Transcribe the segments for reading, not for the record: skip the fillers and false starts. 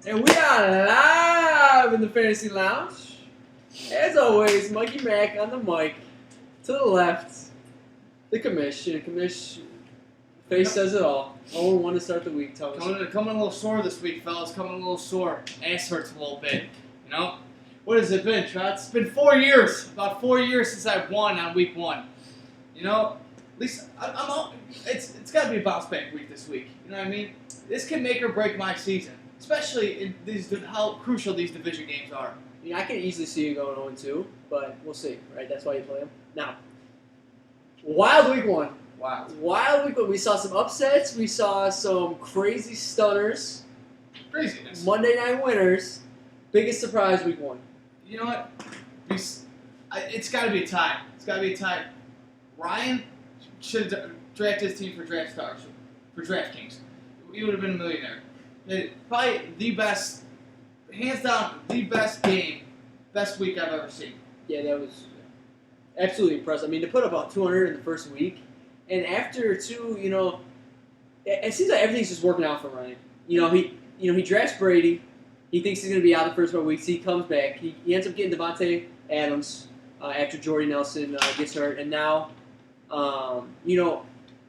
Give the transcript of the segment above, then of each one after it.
And we are live in the Fantasy Lounge. As always, Mikey Mac on the mic. To the left, the commission. Face says it all. 0-1 to start the week. Tell us. Coming a little sore this week, fellas. Coming a little sore. Ass hurts a little bit. You know? What has it been, Trout? It's been 4 years. About 4 years since I won on week 1. You know? At least, it's got to be a bounce back week this week. You know what I mean? This can make or break my season. Especially in how crucial these division games are. I can easily see you going 0-2, but we'll see, right? That's why you play them. Now, wild week 1. Wild week 1. We saw some upsets. We saw some crazy stunners. Craziness. Monday night winners. Biggest surprise week 1. You know what? It's got to be a tie. It's got to be a tie. Ryan should have drafted his team for DraftKings. He would have been a millionaire. Probably the best, hands down, the best week I've ever seen. Yeah, that was absolutely impressive. I mean, to put about 200 in the first week, and after two, it seems like everything's just working out for Ryan. He drafts Brady. He thinks he's going to be out the first 4 weeks. He comes back. He ends up getting Devontae Adams after Jordy Nelson gets hurt, and now,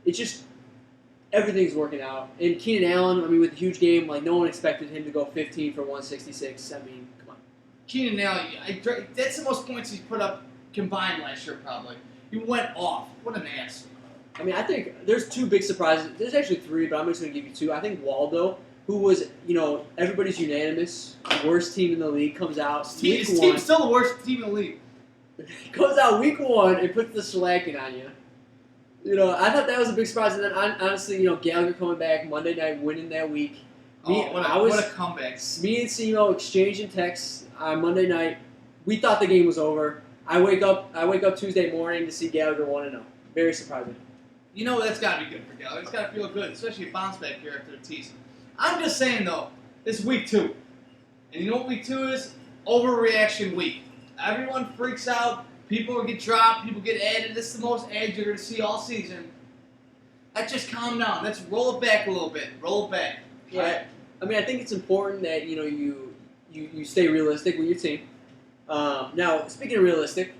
it's just. Everything's working out. And Keenan Allen, with a huge game, no one expected him to go 15 for 166. Come on. Keenan Allen, that's the most points he's put up combined last year, probably. He went off. What an ass. I think there's 2 big surprises. There's actually 3, but I'm just going to give you 2. I think Waldo, who was, everybody's unanimous, worst team in the league, comes out His team's still the worst team in the league. Comes out week 1 and puts the shellacking on you. I thought that was a big surprise, and then honestly, Gallagher coming back Monday night, winning that week. What a comeback! Me and Simo exchanging texts on Monday night. We thought the game was over. I wake up Tuesday morning to see Gallagher 1-0. Very surprising. That's got to be good for Gallagher. It's got to feel good, especially a bounce back here after the season. I'm just saying though, this is week 2, and you know what week 2 is? Overreaction week. Everyone freaks out. People get dropped. People get added. This is the most ads you're going to see all season. Let's just calm down. Let's roll it back a little bit. Roll it back. Yeah. Right? I think it's important that you stay realistic with your team. Now, speaking of realistic,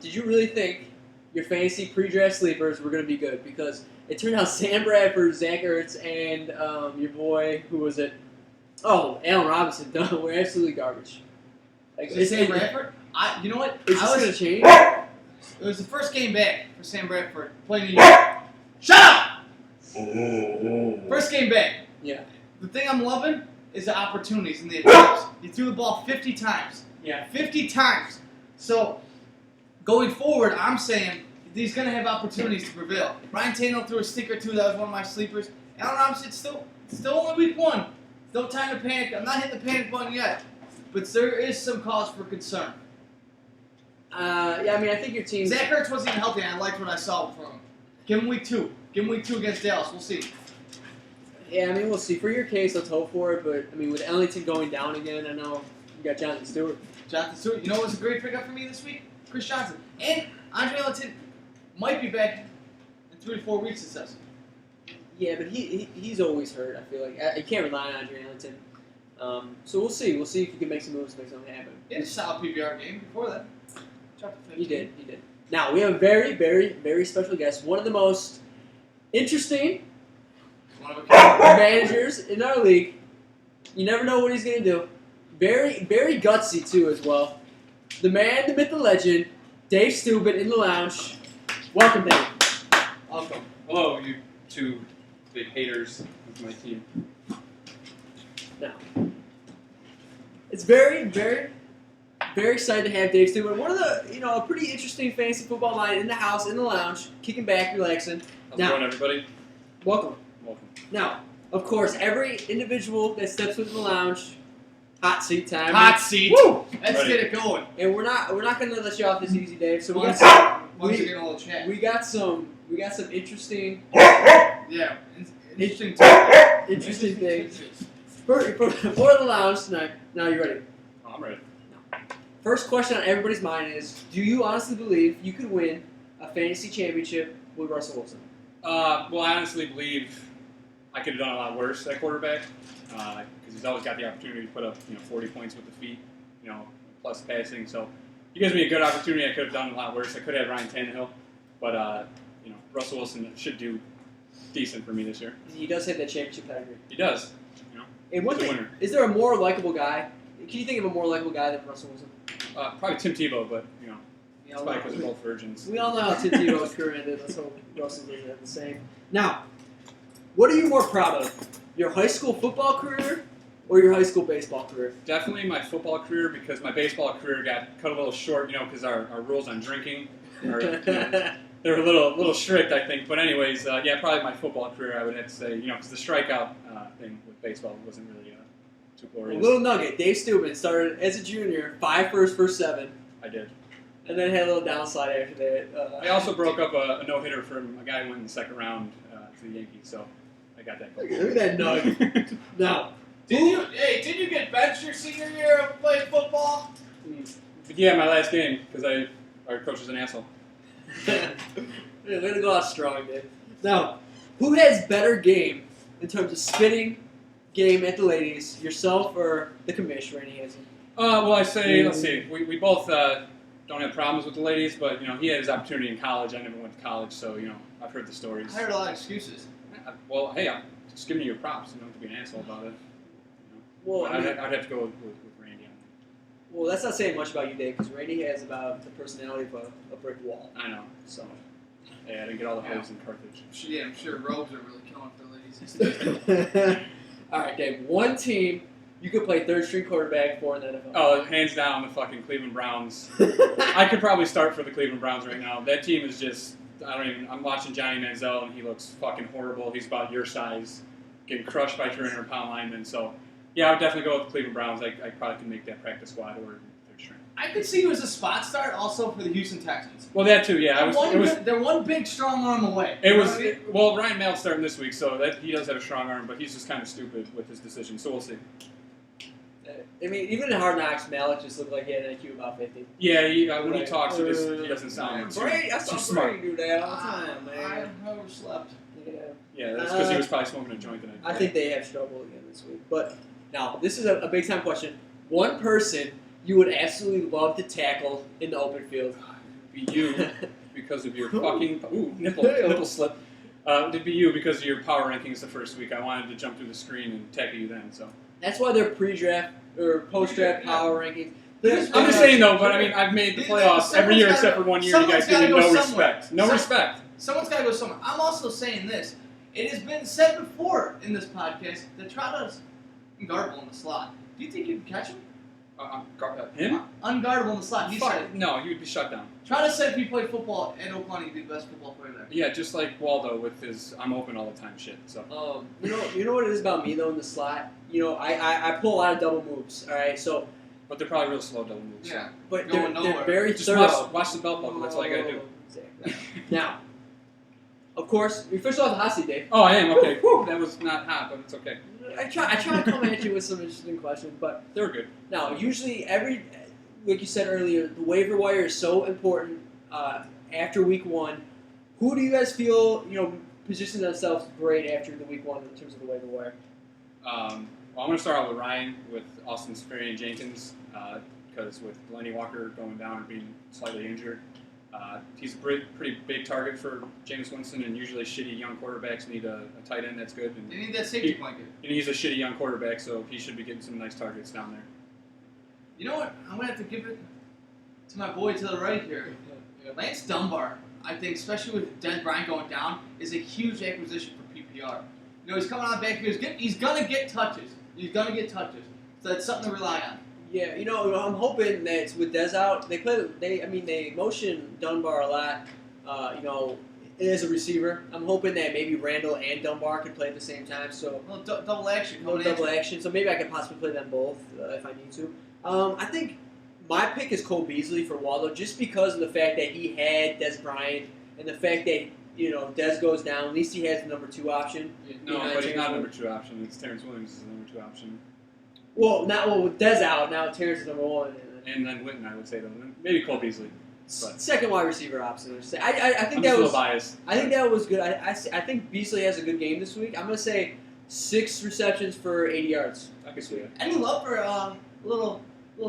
did you really think your fantasy pre-draft sleepers were going to be good? Because it turned out Sam Bradford, Zach Ertz, and your boy, who was it? Oh, Allen Robinson. Were absolutely garbage. Sam Bradford? You know what? Is this going to change? It was the first game back for Sam Bradford playing New York. Shut up! First game back. Yeah. The thing I'm loving is the opportunities and the attempts. He threw the ball 50 times. Yeah. 50 times. So, going forward, I'm saying he's going to have opportunities to prevail. Ryan Tannehill threw a stick or 2. That was one of my sleepers. Allen Robinson, still only week 1. No time to panic. I'm not hitting the panic button yet. But there is some cause for concern. I think your team. Zach Ertz wasn't even healthy, and I liked what I saw from him. Give him week 2. Give him week 2 against Dallas. We'll see. Yeah, we'll see. For your case, let's hope for it. But with Ellington going down again, I know you got Jonathan Stewart. You know what was a great pickup for me this week? Chris Johnson. And Andre Ellington might be back in 3 to 4 weeks, it says. Yeah, but he's always hurt, I feel like. You can't rely on Andre Ellington. So we'll see. We'll see if he can make some moves to make something happen. He had a solid PPR game before that. He did. Now, we have a very, very, very special guest. One of the most interesting managers in our league. You never know what he's going to do. Very, very gutsy, too, as well. The man, the myth, the legend, Dave Steubs in the lounge. Welcome, Dave. Welcome. Hello, you 2 big haters of my team. Now, it's very, very... very excited to have Dave Steubs. One of the, a pretty interesting fantasy football mind in the house, in the lounge, kicking back, relaxing. How's it going, everybody? Welcome. Welcome. Now, of course, every individual that steps within the lounge, hot seat time. Hot seat. Woo! Let's get it going. And we're not going to let you off this easy, Dave. So Once we get a little chat. We got some interesting. Yeah. Interesting things. For the lounge tonight. Now, you ready? I'm ready. First question on everybody's mind is, do you honestly believe you could win a fantasy championship with Russell Wilson? Well, I honestly believe I could have done a lot worse at quarterback. because he's always got the opportunity to put up 40 points with the feet, plus passing. So he gives me a good opportunity. I could have done a lot worse. I could have had Ryan Tannehill, but Russell Wilson should do decent for me this year. He does have that championship pedigree. He does. And one He's a thing, winner. is there a more likable guy? Can you think of a more likable guy than Russell Wilson? Probably Tim Tebow, but We it's all probably know, because they're both virgins. we all know how Tim Tebow's career ended. Let's hope Russell doesn't have the same. Now, what are you more proud of? Your high school football career or your high school baseball career? Definitely my football career, because my baseball career got cut a little short, because our rules on drinking are, they're a little strict, I think. But anyways, probably my football career, I would have to say, because the strikeout thing with baseball wasn't really too A glorious. little nugget. Dave Steubs started as a junior, 5 for his first 7, I did. and then had a little downside after that. I also broke up a no-hitter from a guy who went in the second round to the Yankees, so I got that going. Look at that nugget. Now, Did you get benched your senior year of playing football? But yeah, my last game, because our coach was an asshole. we're going to go out strong, Dave. Now, who has better game in terms of spitting game at the ladies, yourself or the commissioner, Randy Hansen? Well, I say, let's see, we both don't have problems with the ladies, but, he had his opportunity in college. I never went to college, so, I've heard the stories. I heard a lot of excuses. Well, hey, I'm just giving you your props. You don't have to be an asshole about it. Well, I'd have to go with Randy on well, that's not saying much about you, Dave, because Randy has about the personality of a brick wall. that. I know. So. Hey, I didn't get all the hose in Carthage. Yeah, I'm sure robes are really killing for ladies. All right, Dave. One team you could play third string quarterback for in the NFL. Oh, hands down, the fucking Cleveland Browns. I could probably start for the Cleveland Browns right now. That team is just, I'm watching Johnny Manziel, and he looks fucking horrible. He's about your size, getting crushed by 300-pound linemen. So, yeah, I would definitely go with the Cleveland Browns. I probably could make that practice squad or third string. I could see you as a spot start also for the Houston Texans. Well, that too, yeah. They're one big strong arm away. Well, Ryan Mall's starting this week, so he does have a strong arm, but he's just kind of stupid with his decision. So we'll see. I mean, even in Hard Knocks, Malik just looked like he had an IQ about 50. Yeah, when he talks, he doesn't sound too smart. Brady do that all the time, man. I overslept. Yeah, that's because he was probably smoking a joint tonight. I think they have struggled again this week. But now, this is a big time question. One person you would absolutely love to tackle in the open field. It'd be you because of your fucking nipple slip. It'd be you because of your power rankings the first week. I wanted to jump through the screen and tackle you then. So that's why they're pre-draft or post-draft power rankings. I'm just saying though, but I mean, I've made the playoffs every year except for 1 year. You guys give me no respect. No respect. Someone's got to go somewhere. I'm also saying this. It has been said before in this podcast that Trout's unguardable in the slot. Do you think you can catch him? Him? Unguardable in the slot. He said. No, he would be shut down. Trout said if he played football at Oakland, he'd be the best football player there. Yeah, just like Waldo with his "I'm open all the time" shit. So. You know what it is about me though in the slot. I pull a lot of double moves. All right, so. But they're probably real slow double moves. Yeah. But they're very just thorough. watch the belt buckle. That's all you gotta do. Exactly. Now, of course, we first off the hot seat, Dave. Oh, I am okay. That was not hot, but it's okay. I try to come at you with some interesting questions, but they were good. now usually like you said earlier, the waiver wire is so important after week 1. Who do you guys feel position themselves great after the week 1 in terms of the waiver wire? Well, I'm going to start out with Ryan with Austin Safarian Jenkins because with Delaney Walker going down or being slightly injured, he's a pretty big target for Jameis Winston, and usually shitty young quarterbacks need a tight end that's good. And they need that safety blanket. And he's a shitty young quarterback, so he should be getting some nice targets down there. You know what? I'm going to have to give it to my boy to the right here. Lance Dunbar, I think, especially with Des Bryant going down, is a huge acquisition for PPR. He's coming on back here. He's going to get touches. So that's something to rely on. Yeah, I'm hoping that with Des out, they motion Dunbar a lot, as a receiver. I'm hoping that maybe Randall and Dunbar can play at the same time. So double action. Double action. So maybe I could possibly play them both if I need to. I think my pick is Cole Beasley for Waldo just because of the fact that he had Des Bryant and the fact that, Des goes down. At least he has the number 2 option. No, but he's not number 2 option. It's Terrence Williams is the number 2 option. Well, with Des out, now Terrence is number 1. And then Witten, I would say, though. Maybe Cole Beasley. But second wide receiver option. I think I'm that just a was little biased. I think that was good. I think Beasley has a good game this week. I'm going to say 6 receptions for 80 yards. I could see it. Any love for little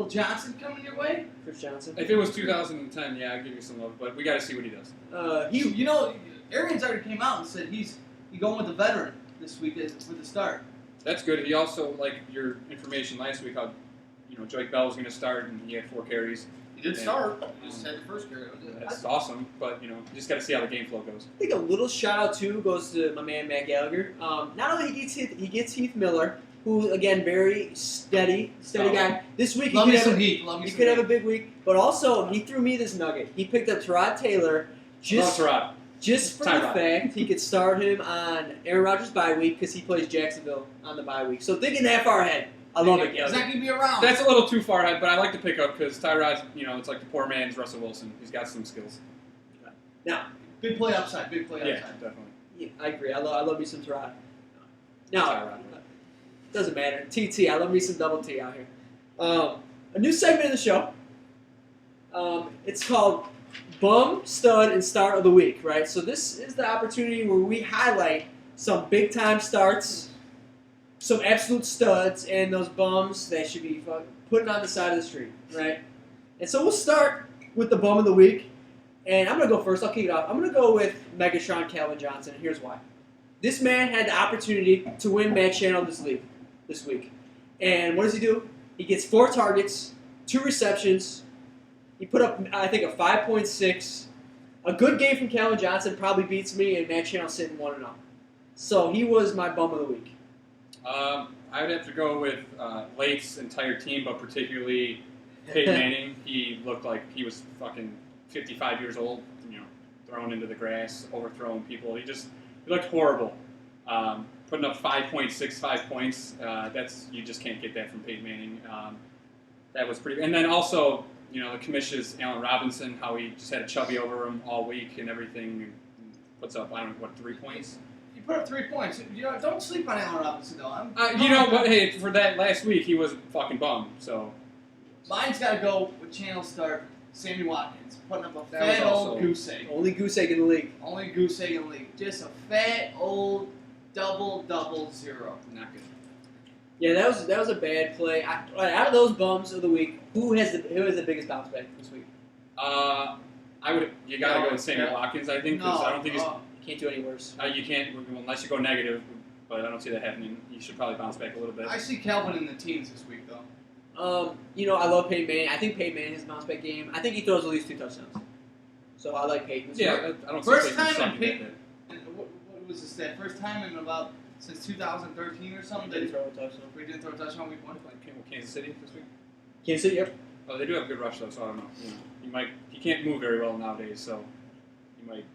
Johnson coming your way? Chris Johnson. If it was 2010, yeah, I'd give you some love. But we got to see what he does. You know, Arians already came out and said he's going with the veteran this week with the start. That's good. He also, like your information last week, how Joyke Bell was going to start and he had 4 carries. He did start. He just had the first carry. That's awesome. But you just got to see how the game flow goes. I think a little shout out too goes to my man Matt Gallagher. Not only he gets Heath Miller, who again very steady guy. This week he could have a big week, but also he threw me this nugget. He picked up Tyrod Taylor just for the fact he could start him on Aaron Rodgers' bye week because he plays Jacksonville on the bye week. So thinking that far ahead. I love it, Gallagher. He's not going to be around. That's a little too far ahead, but I like the pickup because Tyrod's, it's like the poor man's Russell Wilson. He's got some skills. Now, big play upside. Yeah, definitely. Yeah, I agree. I love me some Tyrod. Now, doesn't matter. TT. I love me some double T out here. A new segment of the show. It's called Bum, Stud, and Start of the Week, right? So this is the opportunity where we highlight some big-time starts, some absolute studs, and those bums that should be putting on the side of the street, right? And so we'll start with the Bum of the Week. And I'm going to go first. I'll kick it off. I'm going to go with Megatron Calvin Johnson, and here's why. This man had the opportunity to win Matt Channel this week. And what does he do? He gets 4 targets, 2 receptions. He put up, I think, a 5.6. A good game from Calvin Johnson probably beats me, and Matt Channel sitting 1-0. So he was my Bum of the Week. I would have to go with Lake's entire team, but particularly Peyton Manning. He looked like he was fucking 55 years old, thrown into the grass, overthrowing people. He looked horrible. Putting up 5.65 points. You just can't get that from Peyton Manning. That was pretty. And then also, the commission's Allen Robinson, how he just had a chubby over him all week and everything. And puts up 3 points. He put up 3 points. Don't sleep on Allen Robinson though. Hey, for that last week, he was fucking bum. So mine's got to go with Channel start. Sammy Watkins putting up a fat old goose egg. Only goose egg in the league. Only goose egg in the league. Just a fat old double 0. Not good. Yeah, that was a bad play. Out of those bums of the week, who has the biggest bounce back this week? You gotta go with Sammy Watkins, I think, because I don't think you can't do any worse. You can't unless you go negative, but I don't see that happening. You should probably bounce back a little bit. I see Calvin in the teens this week though. I love Peyton Manning. I think Peyton Manning has a bounce back game. I think he throws at least 2 touchdowns. So I like Peyton. Yeah, I don't first time in Peyton. What was this? That first time in about since 2013 or something. Didn't throw a touchdown. We didn't throw a touchdown week 1. Kansas City this week. Kansas City, yep. Oh, they do have a good rush though, so I don't know. He can't move very well nowadays, so he might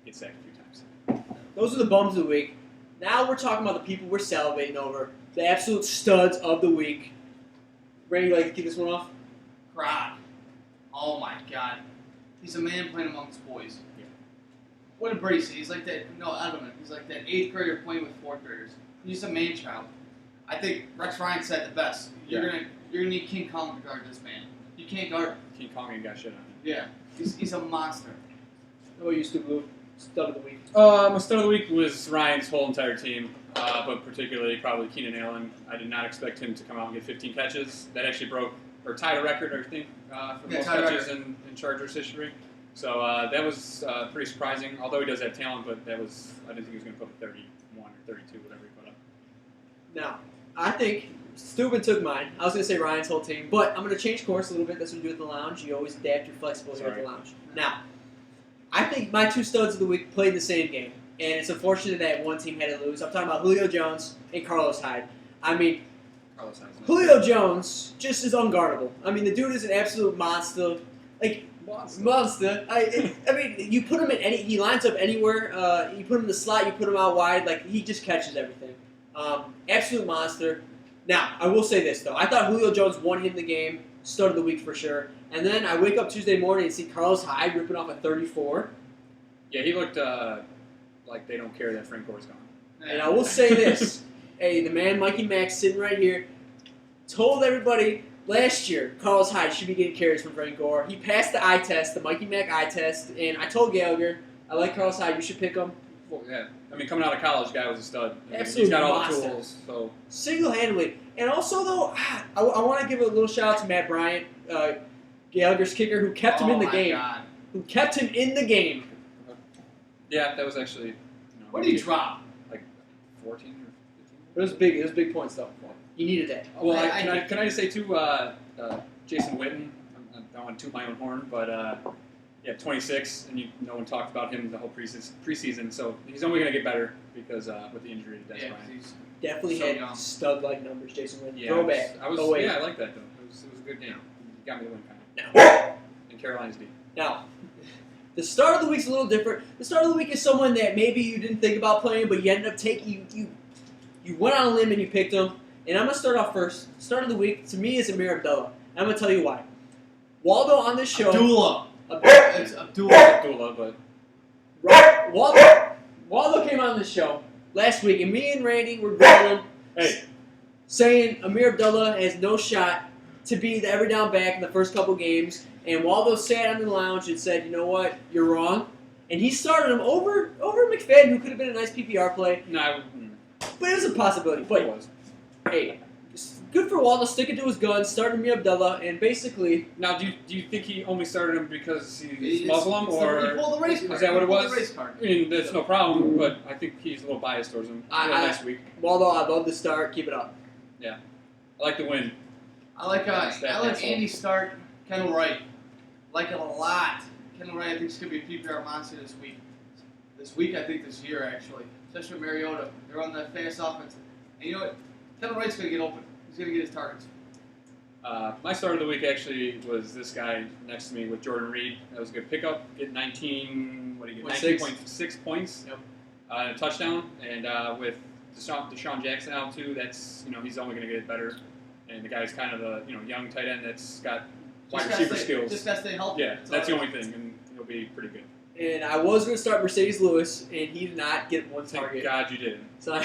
get sacked a few times. Those are the bums of the week. Now we're talking about the people we're salivating over, the absolute studs of the week. Randy, you like to kick this one off? Crowd. Oh my God. He's a man playing amongst boys. Yeah. What a Brady say. He's like that. No, Edelman. He's like that 8th grader playing with 4th graders. He's a man child. I think Rex Ryan said the best. You're gonna need King Kong to guard this man. You can't guard him. King Kong ain't got shit on him. Yeah. He's a monster. How about you, Stu Blue? Stud of the week. My stud of the week was Ryan's whole entire team, but particularly probably Keenan Allen. I did not expect him to come out and get 15 catches. That actually tied a record, I think, for most catches in Chargers history. So that was pretty surprising. Although he does have talent, but I didn't think he was going to put up 31 or 32, whatever he put up. Now, I think Steuben took mine. I was going to say Ryan's whole team, but I'm going to change course a little bit. That's what we do at the lounge. You always adapt your flexibility at the lounge. Now, I think my 2 studs of the week played the same game, and it's unfortunate that one team had to lose. I'm talking about Julio Jones and Carlos Hyde. I mean, Julio Jones just is unguardable. I mean, the dude is an absolute monster. Monster. I mean, you put him in he lines up anywhere. You put him in the slot, you put him out wide. He just catches everything. Absolute monster. Now, I will say this, though. I thought Julio Jones won him the game. Stud of the week for sure. And then I wake up Tuesday morning and see Carlos Hyde ripping off a 34. Yeah, he looked like they don't care that Frank Gore's gone. And I will say this. Hey, the man Mikey Mack sitting right here told everybody last year Carlos Hyde should be getting carries from Frank Gore. He passed the eye test, the Mikey Mack eye test, and I told Gallagher, I like Carlos Hyde, you should pick him Well, yeah. I mean, coming out of college, the guy was a stud. I mean, Absolute he's got all monster. the tools. So Single-handedly. And also, though, I want to give a little shout out to Matt Bryant, Gallagher's kicker, who kept him in the game. God. Who kept him in the game. yeah, that was actually. What did he drop? Like 14 or 15. It was big. It was big points, though. You needed that. Well, can I just say too, Jason Witten. I don't want to toot my own horn, but yeah, 26, and no one talked about him the whole preseason. So he's only going to get better because with the injury to Des Bryant. He's Definitely so had young. stud-like numbers, Jason Wynn. Yeah, Throwback. I was Oh, wait. yeah, I like that though. It was a good game. He got me the win kind of. Now, And Carolina's D. the start of the week's a little different. The start of the week is someone that maybe you didn't think about playing, but you ended up taking. You went on a limb and you picked him. And I'm going to start off first. Start of the week, to me, is Amir Abdullah. I'm going to tell you why. Waldo on this show. Abdullah. Ab- It's Abdullah. Abdullah, but Right, Waldo came on this show last week, and me and Randy were grilling him, hey, saying Amir Abdullah has no shot to be the every down back in the first couple games. And Waldo sat on the lounge and said, you know what, you're wrong. And he started him over McFadden, who could have been a nice PPR play. no, But it was a possibility. it But was. hey, it's good for Waldo sticking to his guns, starting Amir Abdullah, and basically Now, do you think he only started him because he's It's- Muslim, it's or he pulled the race card. is that what it He pulled was? the race card. I mean, that's no problem, but I think he's a little biased towards him. He had a nice week. Waldo, I love the start. Keep it up. I like the win. I like That's Andy start Kendall Wright. Like it a lot. Kendall Wright, I think, is going to be a PPR monster this week. I think this year, actually. Especially with Mariota. They're on that fast offense. And you know what? Kendall Wright's going to get open. He's going to get his targets. My start of the week actually was this guy next to me with Jordan Reed. That was a good pickup. Get 19.6 points. Yep. And a touchdown. And with Deshaun Jackson out too, that's he's only going to get better. And the guy's kind of a young tight end that's got wide receiver skills. Just got to stay healthy. Yeah, that's the only thing, and he'll be pretty good. And I was going to start Mercedes Lewis, and he did not get one Thank target. God you did. So I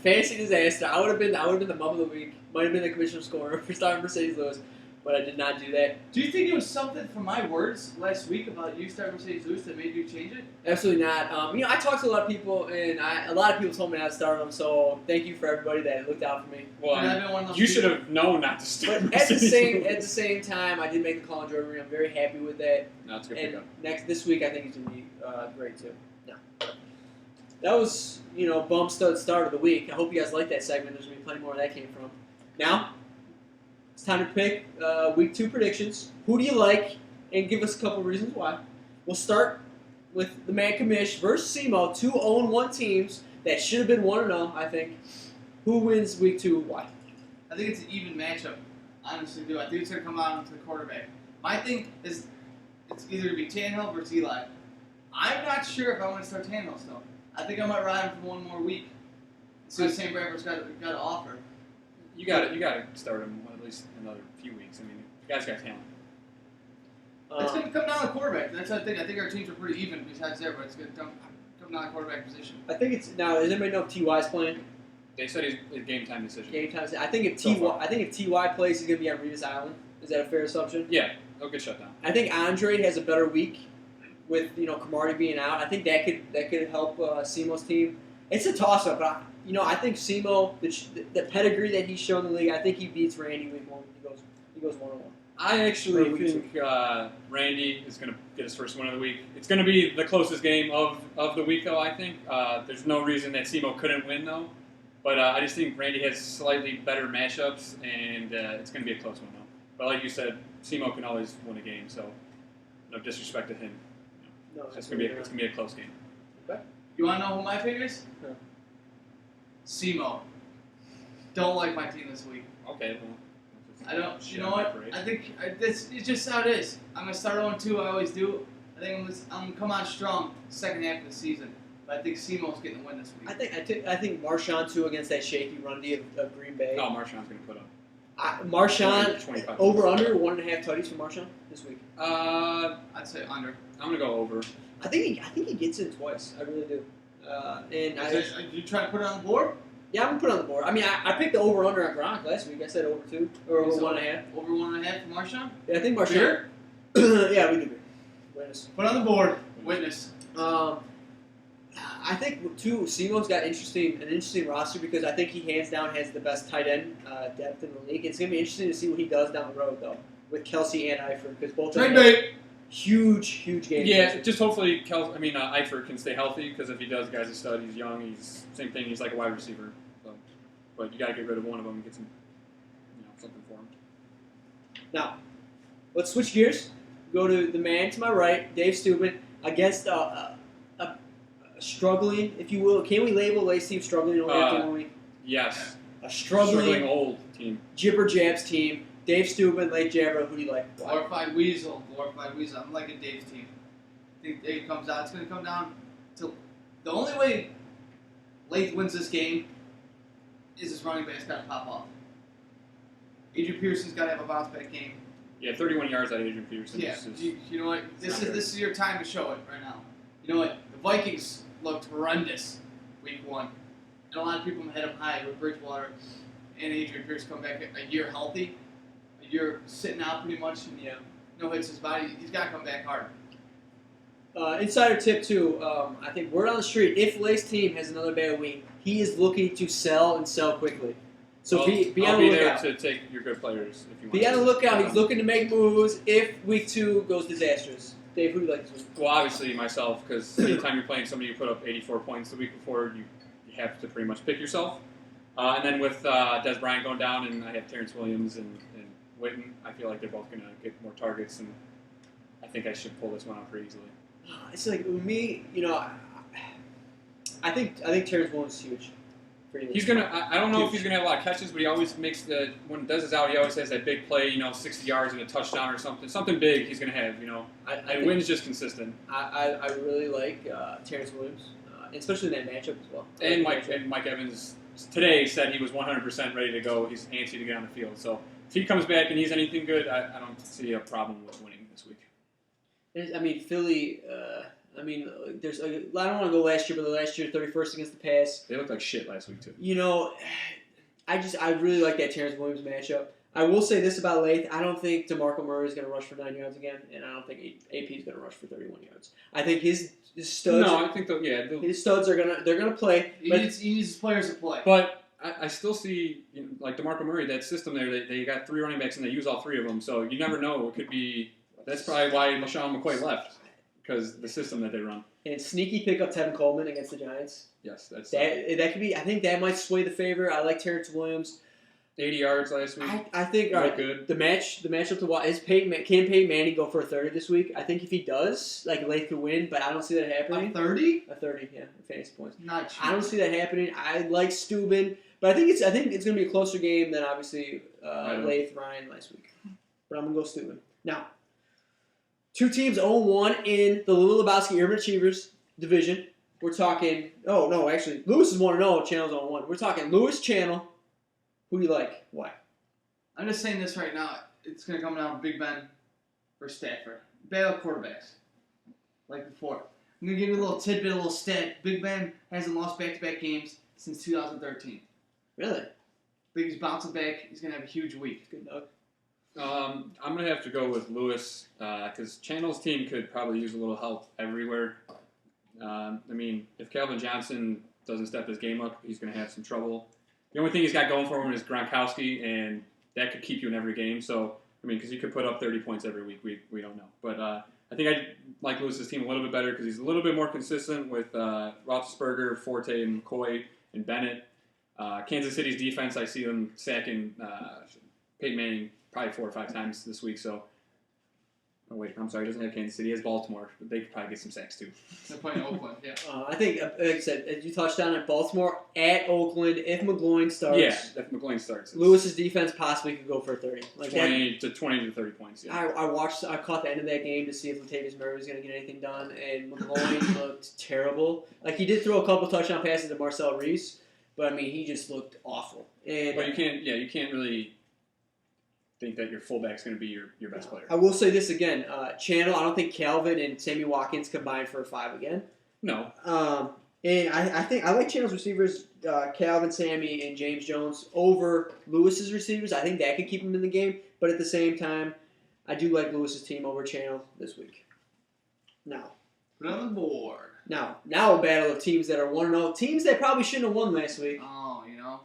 fancy disaster. I would have been the mum of the week. Might have been the commissioner scorer for starting Mercedes Lewis, but I did not do that. Do you think it was something from my words last week about you starting Mercedes Lewis that made you change it? Absolutely not. I talked to a lot of people, and a lot of people told me not to start them. So thank you for everybody that looked out for me. Well, And I've been one of those you people- should have known not to start. But at the Mercedes. same time, I did make the call on Jordan Reed. I'm very happy with that. No, it's a good And pickup. this week, I think he's gonna be great too. No. That was bum stud start of the week. I hope you guys like that segment. There's gonna be plenty more where that came from. Now it's time to pick week 2 predictions. Who do you like? And give us a couple reasons why. We'll start with the Man Commish versus SEMO, 2 0-1 teams that should have been 1-0. I think. Who wins week 2? Why? I think it's an even matchup. I honestly do. I think it's going to come out to the quarterback. My thing is it's either going to be Tannehill versus Eli. I'm not sure if I want to start Tannehill still. I think I might ride him for one more week. See what Sam Bradford's got to offer. You got to start him at least another few weeks. I mean, the guy's got talent. It's going to come down to the quarterback. That's what I think. I think our teams are pretty even besides there, but it's going to come down to the quarterback position. I think it's now. Does anybody know if Ty's playing? They said he's a game time decision. Game time. I think if So Ty, far. I think if Ty plays, he's gonna be on Revis Island. Is that a fair assumption? Yeah, he'll get shut down. I think Andre has a better week with Cromartie being out. I think that could help Semo's team. It's a toss up, but I think Semo, the pedigree that he's shown in the league, I think he beats Randy week 1. He goes 1-1. I actually Or week think Randy is going to get his first win of the week. It's going to be the closest game of the week, though, I think. There's no reason that Semo couldn't win, though. But I just think Randy has slightly better matchups, and it's going to be a close one, though. But like you said, Semo can always win a game, so no disrespect to him. No, It's going to be a close game. You want to know who my pick is? No. Semo. Don't like my team this week. Okay, well. I don't. You know what? I think it's just how it is. I'm gonna start 0-2. I always do. I think I'm gonna come on strong second half of the season. But I think Semo's getting the win this week. I think Marshawn too against that shaky run D of Green Bay. Oh, Marshawn's going to put up. Marshawn 25 over under 1.5 tutties for Marshawn this week. I'm I'd say under. going to go over. I think he gets in twice. I really do. Are you trying to put it on the board? Yeah, I'm gonna put it on the board. I mean, I picked the over under on Gronk last week. I said over 2 or over 1.5. Over 1.5 for Marshawn? Yeah, I think Marshawn. Sure. Yeah, we do. Witness. Put it on the board. Witness. I think too, Simo's got an interesting roster because I think he hands down has the best tight end depth in the league. It's gonna be interesting to see what he does down the road though with Kelsey and Eifert because both of them have huge games. Yeah, just hopefully Eifert can stay healthy because if he does, the guy's a stud. He's young. He's same thing. He's like a wide receiver. So, but you got to get rid of one of them and get some, something for him. Now, let's switch gears. Go to the man to my right, Dave Steubs, against a struggling, if you will. Can we label Lace team struggling only after 1 week? Yes. A struggling old team. Jibber Jabs team. Dave Steubs, Lake Jabber, who do you like? Glorified Weasel. I'm liking Dave's team. I think Dave comes out. It's going to come down to the only way Lake wins this game is his running back's got to pop off. Adrian Peterson's got to have a bounce back game. Yeah, 31 yards out of Adrian Peterson. Yeah, you know what? This is your time to show it right now. You know what? The Vikings looked horrendous week 1. And a lot of people had them high with Bridgewater and Adrian Pierce come back a year healthy. A year sitting out pretty much and no hits his body. He's got to come back hard. Insider tip too, I think word on the street, if Lace team has another bad week, he is looking to sell and sell quickly. So be on the lookout. I'll be there to take your good players if you want. Be on the lookout. He's looking to make moves if week 2 goes disastrous. Dave, who do you like this week? Well, obviously myself, because anytime you're playing somebody who put up 84 points the week before, you have to pretty much pick yourself. And then with Des Bryant going down, and I have Terrence Williams and Witten, I feel like they're both going to get more targets, and I think I should pull this one out pretty easily. It's like with me, I think Terrence Williams is huge. He's gonna. I don't know if he's gonna have a lot of catches, but he always makes when he does his out, he always has that big play. 60 yards and a touchdown or something big. He's gonna have. And Wynn's just consistent. I really like Terrence Williams, especially in that matchup as well. And Mike Evans today said he was 100% ready to go. He's antsy to get on the field. So if he comes back and he's anything good, I don't see a problem with winning this week. I mean, Philly. There's. I don't want to go last year, but last year 31st against the pass. They looked like shit last week too. I really like that Terrence Williams matchup. I will say this about Lath. I don't think DeMarco Murray is going to rush for 9 yards again, and I don't think AP is going to rush for 31 yards. I think his studs. No, I think his studs are gonna play. He needs his players to play. But I still see like DeMarco Murray, that system there. They got 3 running backs and they use all 3 of them, so you never know. It could be. That's probably why LaShawn McCoy left. Because the system that they run. And sneaky pick up Tevin Coleman against the Giants. Yes, that could be. I think that might sway the favor. I like Terrence Williams. 80 yards last week. I think all right. Good. The matchup to watch is can Peyton Manning go for a 30 this week? I think if he does, Lath could win, but I don't see that happening. A 30? A 30, yeah, fantasy points. Not true. I don't see that happening. I like Steubs, but I think it's going to be a closer game than obviously Lath Ryan last week. But I'm going to go Steubs. Now. 2 teams 0-1 in the Lou Lebowski Urban Achievers division. We're talking. Oh no, actually, Lewis is 1-0. Channel's 0-1. We're talking Lewis Channel. Who do you like? Why? I'm just saying this right now. It's going to come down to Big Ben versus Stafford. Battle quarterbacks, like before. I'm going to give you a little tidbit, a little stat. Big Ben hasn't lost back-to-back games since 2013. Really? Big Ben's bouncing back. He's going to have a huge week. Good luck. I'm going to have to go with Lewis because Channel's team could probably use a little help everywhere. If Calvin Johnson doesn't step his game up, he's going to have some trouble. The only thing he's got going for him is Gronkowski, and that could keep you in every game. So, because he could put up 30 points every week. We don't know. But I think I like Lewis's team a little bit better because he's a little bit more consistent with Roethlisberger, Forte, and McCoy, and Bennett. Kansas City's defense, I see them sacking Peyton Manning probably 4 or 5 times this week, so... Oh, wait, I'm sorry, he doesn't have Kansas City. He has Baltimore, but they could probably get some sacks, too. They're playing Oakland, yeah. I think, like I said, as you touched on, at Baltimore, at Oakland, if McGloin starts... Yeah, if McGloin starts. Lewis's defense possibly could go for 30. 20 to 30 points, yeah. I caught the end of that game to see if Latavius Murray was going to get anything done, and McGloin looked terrible. He did throw a couple touchdown passes to Marcel Reese, but, he just looked awful. But you can't really... think that your fullback's going to be your best player. I will say this again. Channel, I don't think Calvin and Sammy Watkins combine for a 5 again. No. And I think I like Channel's receivers, Calvin, Sammy, and James Jones over Lewis's receivers. I think that could keep him in the game. But at the same time, I do like Lewis's team over Channel this week. Now, Put it on the board. Now a battle of teams that are 1-0. Teams that probably shouldn't have won last week. Oh, you know.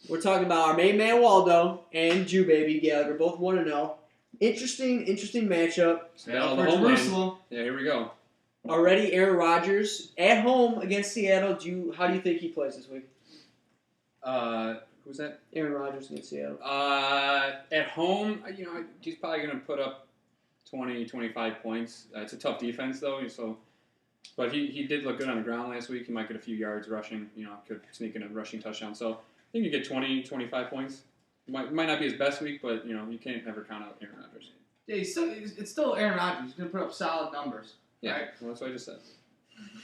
We're talking about our main man Waldo and Jew Baby Gallagher, both 1-0. Interesting matchup. Seattle, For the homeland. Jerusalem. Yeah, here we go. Already Aaron Rodgers at home against Seattle. How do you think he plays this week? Who's that? Aaron Rodgers against Seattle. At home, he's probably going to put up 20, 25 points. It's a tough defense, though. But he did look good on the ground last week. He might get a few yards rushing. Could sneak in a rushing touchdown. So I think you get 20, 25 points. Might not be his best week, but you can't ever count out Aaron Rodgers. Yeah, it's still Aaron Rodgers. He's going to put up solid numbers. Yeah, right? well, that's what I just said.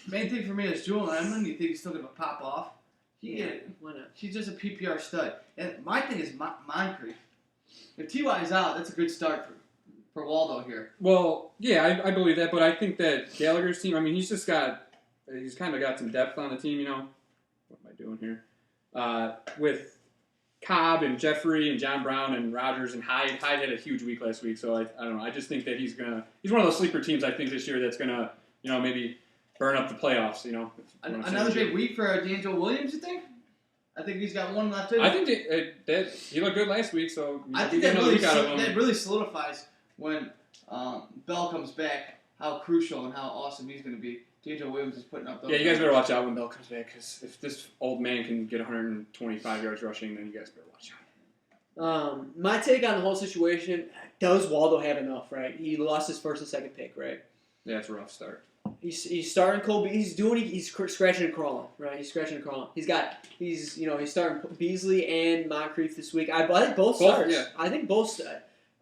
Main thing for me is Julian Edelman. You think he's still going to pop off? Why not? He's just a PPR stud. And my thing is Moncrief. If T.Y. is out, that's a good start for Waldo here. Well, yeah, I believe that, but I think that Gallagher's team, he's kind of got some depth on the team, What am I doing here? With Cobb and Jeffrey and John Brown and Rodgers and Hyde. Hyde had a huge week last week, so I don't know. I just think that he's one of those sleeper teams I think this year that's gonna, maybe burn up the playoffs, Another big week for D'Angelo Williams, you think? I think he's got one left in. I think that he looked good last week, so I think that really solidifies when Bell comes back how crucial and how awesome he's going to be. D'Angelo Williams is putting up those. Yeah, you guys better watch out when Bell comes back, because if this old man can get 125 yards rushing, then you guys better watch out. My take on the whole situation, does Waldo have enough, right? He lost his first and second pick, right? Yeah, it's a rough start. He's starting Cole. He's scratching and crawling, right? He's scratching and crawling. He's starting Beasley and Moncrief this week. I think both starts. Yeah. I think both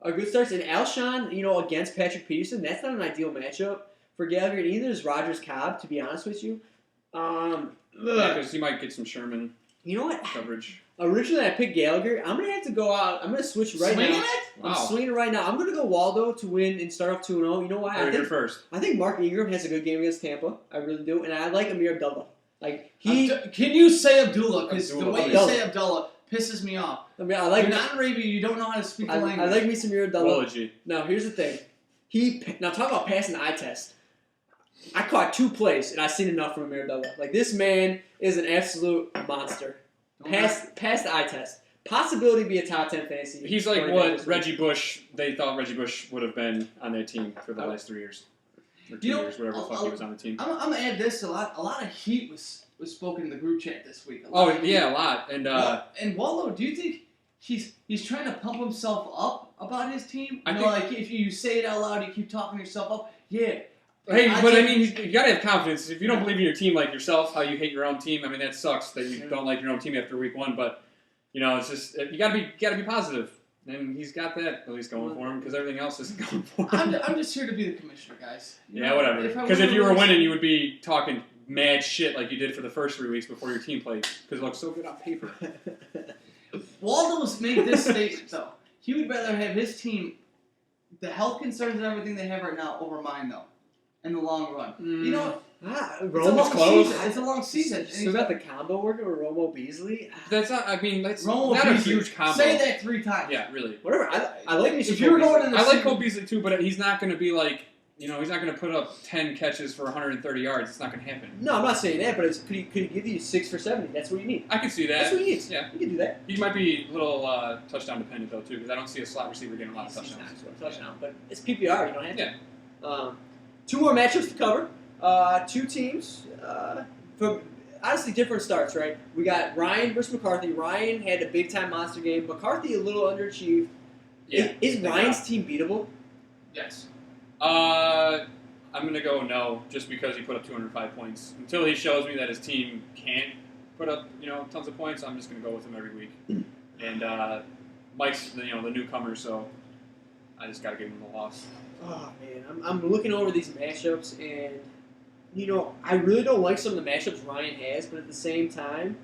are good starts. And Alshon, against Patrick Peterson, that's not an ideal matchup for Gallagher. And either is Rogers Cobb, to be honest with you. Because he might get some Sherman. You know what? Coverage. Originally, I picked Gallagher. I'm gonna have to go out. I'm gonna switch right now. Swinging it? I'm swinging right now. I'm gonna go Waldo to win and start off 2-0. You know why? You're first. I think Mark Ingram has a good game against Tampa. I really do, and I like Amir Abdullah. Can you say Abdullah? Because the way you Abdullah. say Abdullah pisses me off. I mean, I like. You're not Arabian. You don't know how to speak the language. I like me some Amir Abdullah. Apology. Now here's the thing. Now talk about passing the eye test. I caught 2 plays, and I seen enough from Amir Abdullah. Like, this man is an absolute monster. Pass the eye test. Possibility to be a top 10 fantasy. He's like what Reggie Bush, they thought Reggie Bush would have been on their team for the last 3 years. Or 2 years, whatever the fuck he was on the team. I'm going to add this. A lot of heat was spoken in the group chat this week. A lot. And Waldo, do you think he's trying to pump himself up about his team? If you say it out loud, you keep talking yourself up. Yeah. Hey, you gotta have confidence. If you don't believe in your team like yourself, how you hate your own team, that sucks that you don't like your own team after week 1. But it's just you gotta be positive, and he's got that at least going for him because everything else isn't going for him. I'm just here to be the commissioner, guys. Whatever. Because if you were winning, you would be talking mad shit like you did for the first 3 weeks before your team played because it looked so good on paper. Waldo's made this statement though. He would rather have his team, the health concerns and everything they have right now, over mine though. In the long run. You know what? Romo's close. It's a long season. Still got the combo working with Romo Beasley. That's not. That's Romo not Beasley. a huge combo. Say that 3 times. Yeah, really. Whatever. I like me. If you were going in the I like Cole Beasley too, but he's not going to be like. He's not going to put up 10 catches for 130 yards. It's not going to happen. No, I'm not saying that, but could he give you 6 for 70? That's what you need. I can see that. That's what he needs. Yeah, you can do that. He might be a little touchdown dependent though too, because I don't see a slot receiver getting a lot of touchdowns. But it's PPR. You don't have to. Yeah. 2 more matchups to cover. 2 teams from honestly different starts, right? We got Ryan versus McCarthy. Ryan had a big-time monster game. McCarthy a little underachieved. Yeah. Is Ryan's team beatable? Yes. I'm going to go no, just because he put up 205 points. Until he shows me that his team can't put up, tons of points, I'm just going to go with him every week. And Mike's, the newcomer, so I just got to give him the loss. Oh, man. I'm looking over these matchups, and, I really don't like some of the matchups Ryan has, but at the same time,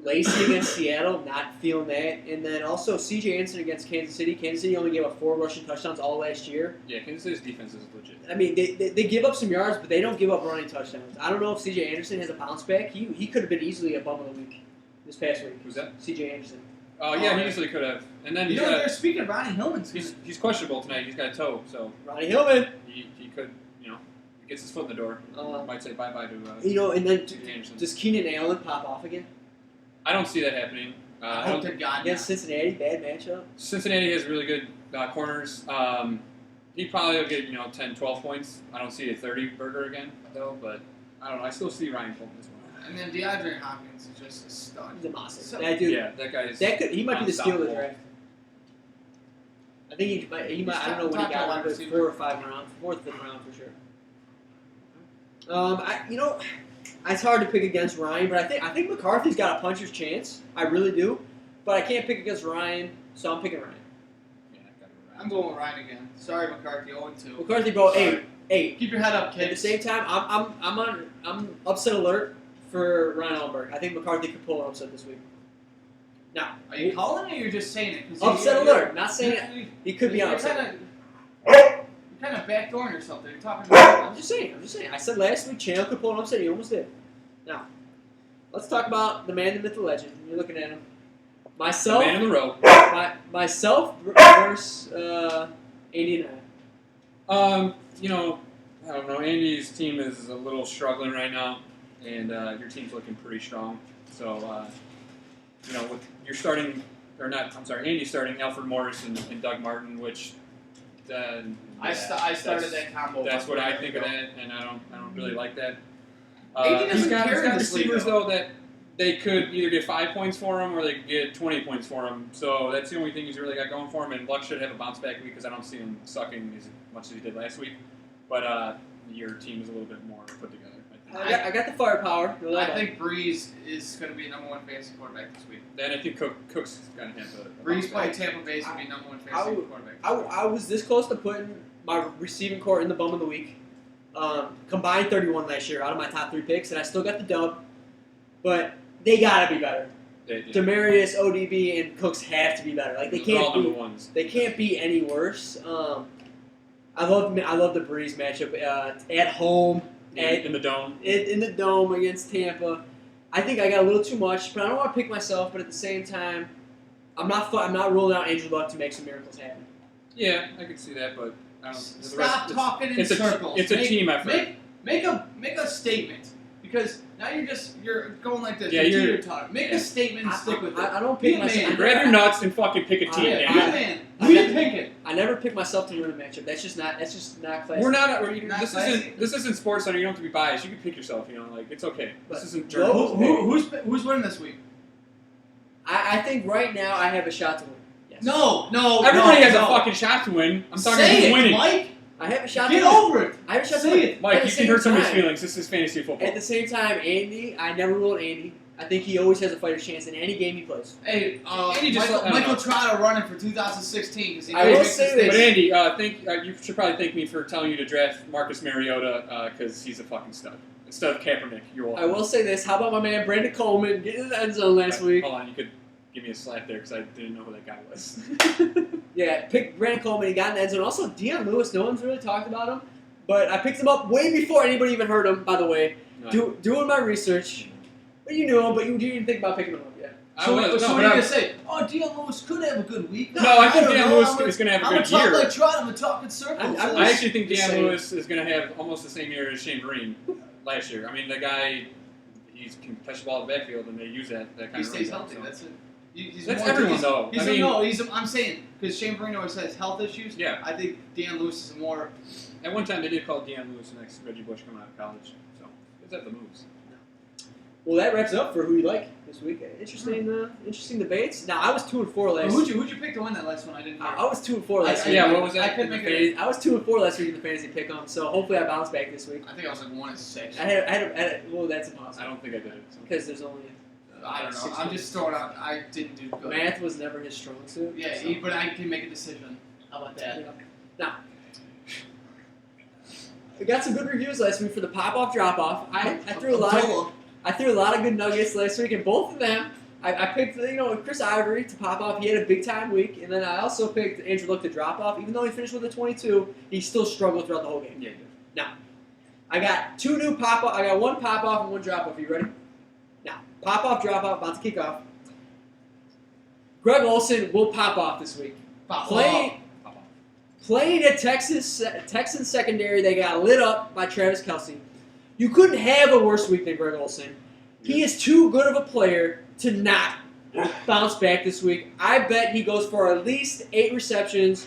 Lacey against Seattle, not feeling that. And then also C.J. Anderson against Kansas City. Kansas City only gave up 4 rushing touchdowns all last year. Yeah, Kansas City's defense is legit. I mean, they give up some yards, but they don't give up running touchdowns. I don't know if C.J. Anderson has a bounce back. He could have been easily a bum of the week this past week. Who's that? C.J. Anderson. Oh, yeah, he easily could have. And then they're speaking of Ronnie Hillman. He's questionable tonight. He's got a toe, so Ronnie Hillman. he could, gets his foot in the door. Might say bye-bye to And then Anderson. does Keenan Allen pop off again? I don't see that happening. I hope to God Against Cincinnati, bad matchup. Cincinnati has really good corners. He probably will get 10, 12 points. I don't see a 30-burger again though, but I don't know. I still see Ryan pulling this one. And then DeAndre Hopkins is just a stud. He's a monster. So- That dude. Yeah, that guy is. He might be the steal of the unstoppable. draft. I think he might. I don't know what he got, but 4 or 5 rounds, 4th, 5th round for sure. It's hard to pick against Ryan, but I think McCarthy's got a puncher's chance. I really do, but I can't pick against Ryan, so I'm picking Ryan. Yeah, I got it right. I'm going with Ryan again. Sorry, McCarthy, 0-2. McCarthy, bro. Hey. Keep your head up, At the kids. same time, I'm upset alert for Ryan Allenberg. I think McCarthy could pull an upset this week. Now, Are you calling it or you're just saying it? 'Cause upset you're- alert. Not saying it. He could be on You're upset. kind of backdooring yourself there. You're talking about I'm just saying. I said last week Chandler could pull an upset. He almost did. Now, let's talk about the man, the myth, the legend. You're looking at him. Myself. The man in the row. Myself versus Andy and I. I don't know. Andy's team is a little struggling right now, and your team's looking pretty strong. So, with you're starting, or not? I'm sorry, Andy's starting Alfred Morris and Doug Martin, which I started that combo. That's what I think of that, and I don't really like that. Andy doesn't he's got care in this league, receivers though that they could either get 5 points for him or they could get 20 points for him. So that's the only thing he's really got going for him. And Luck should have a bounce back week because I don't see him sucking as much as he did last week. But your team is a little bit more put together. I got the firepower. I think Breeze is going to be number 1 fantasy quarterback this week. Then I think Cook's going to have a Breeze bounce playing back. Tampa Bay is going to be number 1 fantasy quarterback. I was this close to putting my receiving core in the bum of the week. Combined 31 last year out of my top 3 picks, and I still got the dub. But they gotta be better. Demarius, ODB, and Cooks have to be better. Like they They're all can't number be. ones. They can't be any worse. I love the Breeze matchup at home. In the dome. In the dome against Tampa. I think I got a little too much, but I don't want to pick myself. But at the same time, I'm not ruling out Andrew Luck to make some miracles happen. Yeah, I could see that, but I don't. Stop talking in circles. It's a team effort. Make a statement because now you're going like this. Yeah, you're talking. Make a statement and stick with it. I don't Be pick a myself. man. Grab your nuts and fucking pick a team. Yeah, damn be it. a man. Who you picking? I never pick myself to win a matchup. That's just not classy. We're not. Not This classy. isn't Sports Center. You don't have to be biased. You can pick yourself. It's okay. But This isn't Joe- journalism. Who's winning this week? I think right now I have a shot to win. Yes. No. Everybody has no. a fucking shot to win. I'm talking Say about it, winning. Mike. I have a shot Get to win. over it. I have a shot Say to win. it. Mike, At you the can hurt same somebody's time- feelings. This is fantasy football. At the same time, Andy, I never ruled Andy. I think he always has a fighter's chance in any game he plays. Hey, Andy just let- I don't Michael know. Trotter running for 2016 because he I will makes say mistakes. But Andy, you should probably thank me for telling you to draft Marcus Mariota because he's a fucking stud. Instead of Kaepernick, you're welcome. I will say this. How about my man Brandon Coleman getting in the end zone last week? Hold on, you could give me a slap there because I didn't know who that guy was. Yeah, picked Brandon Coleman. He got in the end zone. Also, Deion Lewis. No one's really talked about him. But I picked him up way before anybody even heard him, by the way. No. Doing my research. But you knew him, but you didn't think about picking him up yet. So, I was, so no, what but are you I- going to say? Oh, Deion Lewis could have a good week. No, I think don't Deion know. Lewis I'm is going to have a I'm good talk year. like Trotter. I'm going to talk in circles. I'm I actually think Just Deion saying. Lewis is going to have almost the same year as Shane Vereen last year. I mean, the guy, he can catch the ball in the backfield, and they use that kind he of stays running healthy. game, so. That's it. He's That's more- everyone, he's- though. He's I mean- I'm saying, because Shane Vereen always has health issues. Yeah. I think Deion Lewis is more. At one time, they did call Deion Lewis the next Reggie Bush coming out of college. So, it's at the moves. Well, that wraps up for who you like this week. Interesting debates. Now, I was 2-4 last Who'd you pick to win that last one? I didn't hear. I was 2-4 last week. Yeah, what was that? I couldn't make it. I was 2-4 last week in the fantasy pick'em, so hopefully I bounce back this week. I think I was like 1-6. I had well, that's I impossible don't think I did it. So. because there's only I don't know. 6 I'm weeks. just throwing out. I didn't do good. Math was never his strong suit. Yeah, so. but I can make a decision. How about that? Yeah. Now, we got some good reviews last week for the pop-off, drop-off. I threw a lot of good nuggets last week, and both of them, I picked Chris Ivory to pop off. He had a big-time week, and then I also picked Andrew Luck to drop off. Even though he finished with a 22, he still struggled throughout the whole game. Yeah, Now, I got two new pop-off. I got one pop-off and one drop-off. Are you ready? Now, pop-off, drop-off, about to kick off. Greg Olsen will pop off this week. Playing at Texas secondary, they got lit up by Travis Kelce. You couldn't have a worse week than Greg Olsen. He is too good of a player to not bounce back this week. I bet he goes for at least 8 receptions,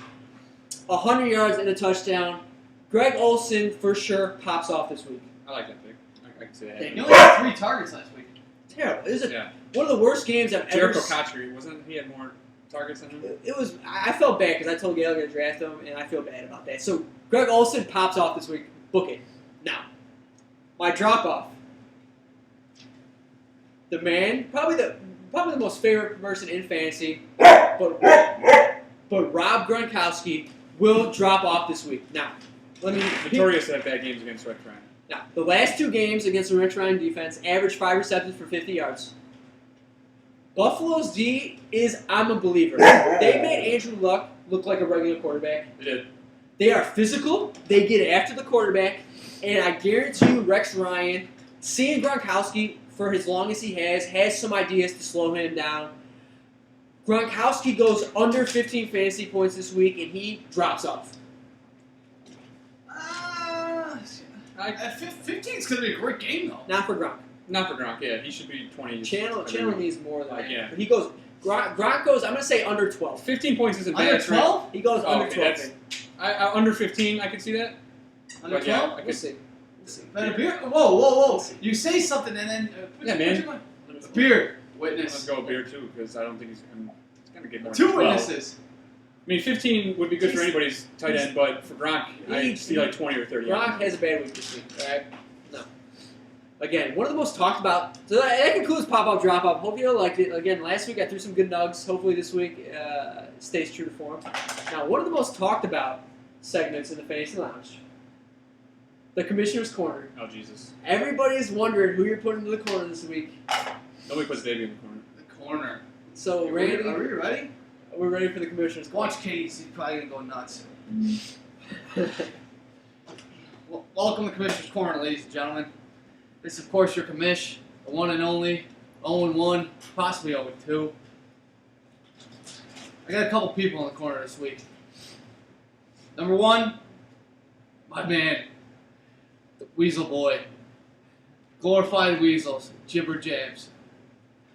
100 yards, and a touchdown. Greg Olsen for sure pops off this week. I like that pick. I can see that. He only had 3 targets last week. Terrible. It was one of the worst games I've ever Jericho seen. Cotchery, wasn't he had more targets than him? It was. I felt bad because I told Gail to draft him, and I feel bad about that. So Greg Olsen pops off this week. Book it now. My drop off. The man, probably the most favorite person in fantasy, but Rob Gronkowski will drop off this week. Now, let me. Notorious at bad games against Rex Ryan. Now, the last 2 games against the Rex Ryan defense averaged 5 receptions for 50 yards. Buffalo's D is, I'm a believer. They made Andrew Luck look like a regular quarterback. They did. They are physical. They get after the quarterback. And I guarantee you, Rex Ryan, seeing Gronkowski for as long as he has some ideas to slow him down. Gronkowski goes under 15 fantasy points this week, and he drops off. 15 is going to be a great game, though. Not for Gronk. Not for Gronk, yeah. He should be 20. Channel needs more than that. Yeah. But he goes, Gronk goes, I'm going to say under 12. 15 points isn't Under bad. 12? He goes under 12. Under 15, I could see that. Under But 12? yeah, I We'll could see. We'll see. But a beard? Whoa. You say something and then... man. A beard. Let's Witness. go beer too, because I don't think he's going to get more 2 than 12. witnesses. I mean, 15 would be good for anybody's tight end, but for Gronk, I see like 20 or 30. Gronk has a bad week this week, alright? No. Again, one of the most talked about. So that concludes pop-up, drop-up. Hope you all liked it. Again, last week I threw some good nugs. Hopefully this week stays true to form. Now, one of the most talked about segments in the Fantasy Lounge, the Commissioner's Corner. Oh, Jesus. Everybody's wondering who you're putting in the corner this week. Nobody puts Davey in the corner. The corner. So, Are Randy, we ready? we're ready for the Commissioner's Corner. Watch Case. He's probably going to go nuts. Welcome to Commissioner's Corner, ladies and gentlemen. This is, of course, your commish, the one and only, 0-1, possibly 0-2. I got a couple people in the corner this week. Number 1, my man, the Weasel Boy. Glorified Weasels, Jibber Jabs.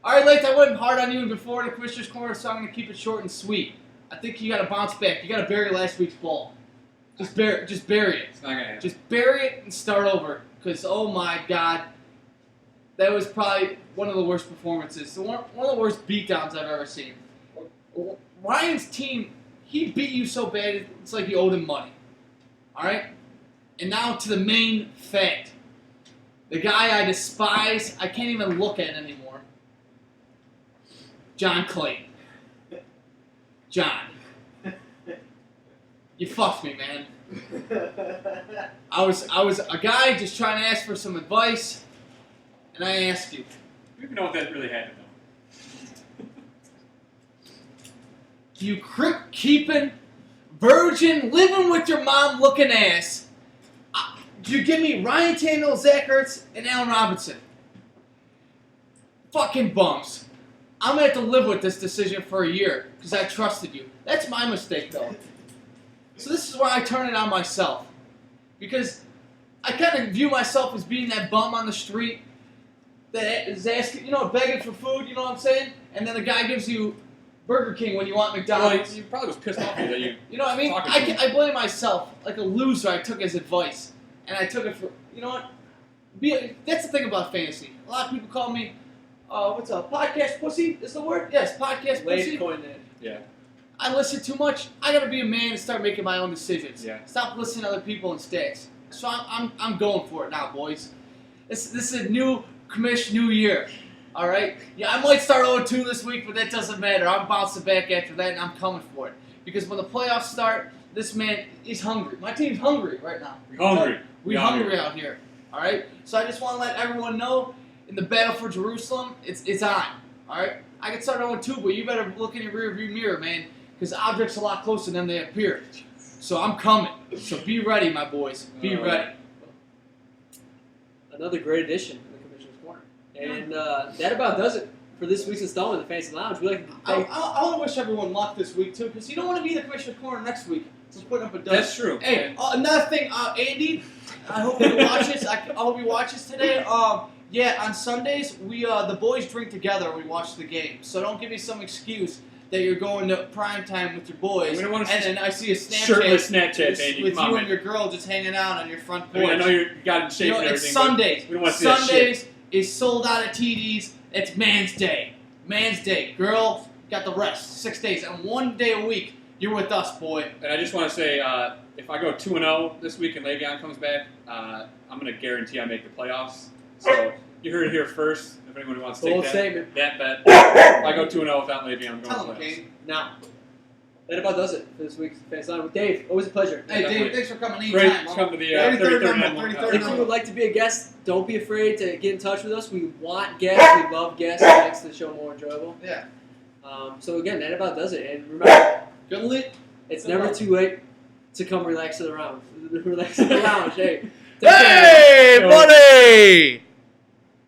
Alright, Late, I went hard on you before the Commissioner's Corner, so I'm going to keep it short and sweet. I think you got to bounce back. You got to bury last week's ball. Just bury it. It's not going to happen. Just bury it and start over. Because, oh my God, that was probably one of the worst performances. One of the worst beatdowns I've ever seen. Ryan's team, he beat you so bad, it's like you owed him money. Alright? And now to the main fact. The guy I despise, I can't even look at anymore. John Clayton. John. You fucked me, man. I was a guy just trying to ask for some advice, and I asked you. We don't know what that really happened, though. You crick-keeping, virgin, living with your mom looking ass. You give me Ryan Tannehill, Zach Ertz, and Allen Robinson. Fucking bums. I'm going to have to live with this decision for a year because I trusted you. That's my mistake, though. So this is where I turn it on myself. Because I kind of view myself as being that bum on the street that is asking, begging for food, you know what I'm saying? And then the guy gives you Burger King when you want McDonald's. Well, you probably was pissed off at you that you... You know what I mean? I blame myself like a loser. I took his advice. And I took it for, you know what? That's the thing about fantasy. A lot of people call me, what's up, podcast pussy is the word? Yes, podcast pussy. Late coined it. Yeah. I listen too much. I gotta be a man and start making my own decisions. Yeah. Stop listening to other people and stats. So I'm going for it now, boys. This is a new commish, new year. All right. Yeah, I might start 0-2 this week, but that doesn't matter. I'm bouncing back after that, and I'm coming for it. Because when the playoffs start, this man is hungry. My team's hungry right now. Hungry. We're hungry out here. All right. So I just want to let everyone know, in the battle for Jerusalem, it's on. All right. I can start 0-2, but you better look in your rearview mirror, man. Because the object's a lot closer than they appear. So I'm coming. So be ready, my boys. Be ready. Another great addition to the Commissioner's Corner. And that about does it for this week's installment of the Fantasy Lounge. We like to I thank... want to wish everyone luck this week, too, because you don't want to be the Commissioner's Corner next week. We're putting up a dud. That's true. Hey, another thing, Andy, I hope you watch this. I hope you watch this today. Yeah, on Sundays we the boys drink together and we watch the game. So don't give me some excuse that you're going to prime time with your boys. We don't want to and then I see a Snapchat shirtless Snapchat, Andy. with Come on, you man. and your girl just hanging out on your front I porch. mean, I know you got in shape and everything. It's Sundays. We don't want to see that shit. Sundays is sold out of TDs. It's Man's Day. Man's Day. Girl got the rest. 6 days and 1 day a week. You're with us, boy. And I just want to say, if I go 2-0 this week and Le'Veon comes back, I'm going to guarantee I make the playoffs. So you heard it here first. If anyone wants to Bold take statement. that bet, if I go 2-0 without Le'Veon, I'm going Tell to him, the playoffs. Kane. Now, that about does it for this week's Fan Line with Dave. Always a pleasure. Hey, definitely. Dave, thanks for coming Great anytime. to come to the 33rd 33rd number, annual. 33rd If you would like to be a guest, don't be afraid to get in touch with us. We want guests. We love guests. It makes the show more enjoyable. Yeah. So again, that about does it. And remember, Good lit. it's never too late to come relax to the lounge. Relax to the lounge. Hey. Hey, buddy!